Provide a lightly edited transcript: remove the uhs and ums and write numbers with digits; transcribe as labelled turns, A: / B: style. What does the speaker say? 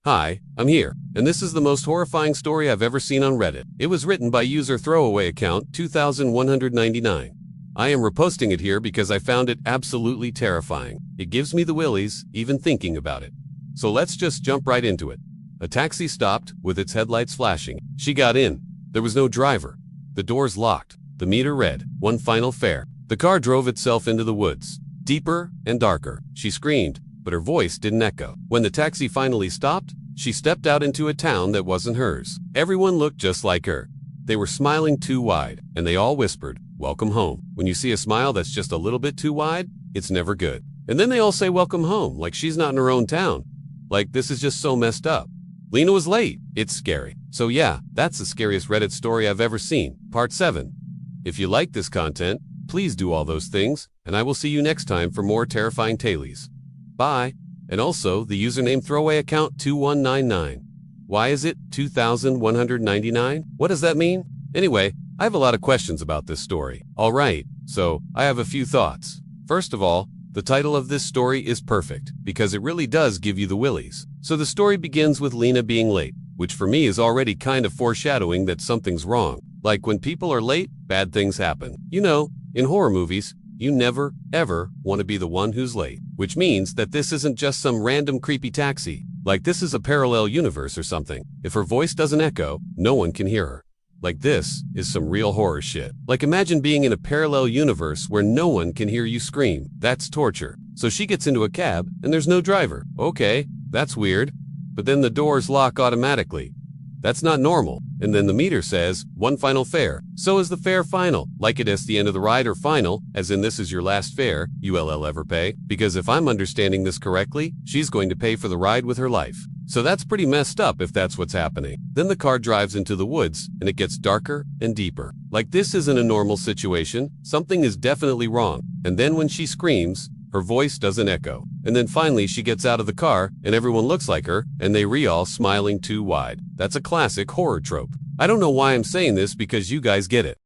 A: Hi, I'm here, and this is the most horrifying story I've ever seen on Reddit. It was written by user throwaway account 2199. I am reposting it here because I found it absolutely terrifying. It gives me the willies, even thinking about it. So let's just jump right into it. A taxi stopped, with its headlights flashing. She got in. There was no driver. The doors locked. The meter read, "One final fare." The car drove itself into the woods. Deeper and darker. She screamed, but her voice didn't echo. When the taxi finally stopped, she stepped out into a town that wasn't hers. Everyone looked just like her. They were smiling too wide, and they all whispered, "Welcome home." When you see a smile that's just a little bit too wide, it's never good. And then they all say welcome home, like she's not in her own town. Like, this is just so messed up. Lena was late. It's scary. So yeah, that's the scariest Reddit story I've ever seen. Part 7. If you like this content, please do all those things, and I will see you next time for more terrifying tales. Bye. And also, the username throwaway account 2199. Why is it 2199? What does that mean? Anyway, I have a lot of questions about this story. Alright, so I have a few thoughts. First of all, the title of this story is perfect, because it really does give you the willies. So the story begins with Lena being late, which for me is already kind of foreshadowing that something's wrong. Like when people are late, bad things happen. You know, in horror movies, you never, ever want to be the one who's late. Which means that this isn't just some random creepy taxi. Like this is a parallel universe or something. If her voice doesn't echo, no one can hear her. Like this is some real horror shit. Like imagine being in a parallel universe where no one can hear you scream. That's torture. So she gets into a cab and there's no driver. Okay, that's weird. But then the doors lock automatically. That's not normal. And then the meter says, "One final fare." So is the fare final? Like it is the end of the ride or final, as in this is your last fare, you'll ever pay? Because if I'm understanding this correctly, she's going to pay for the ride with her life. So that's pretty messed up if that's what's happening. Then the car drives into the woods, and it gets darker and deeper. Like this isn't a normal situation, something is definitely wrong. And then when she screams, her voice doesn't echo. And then finally she gets out of the car, and everyone looks like her, and they all smiling too wide. That's a classic horror trope. I don't know why I'm saying this because you guys get it.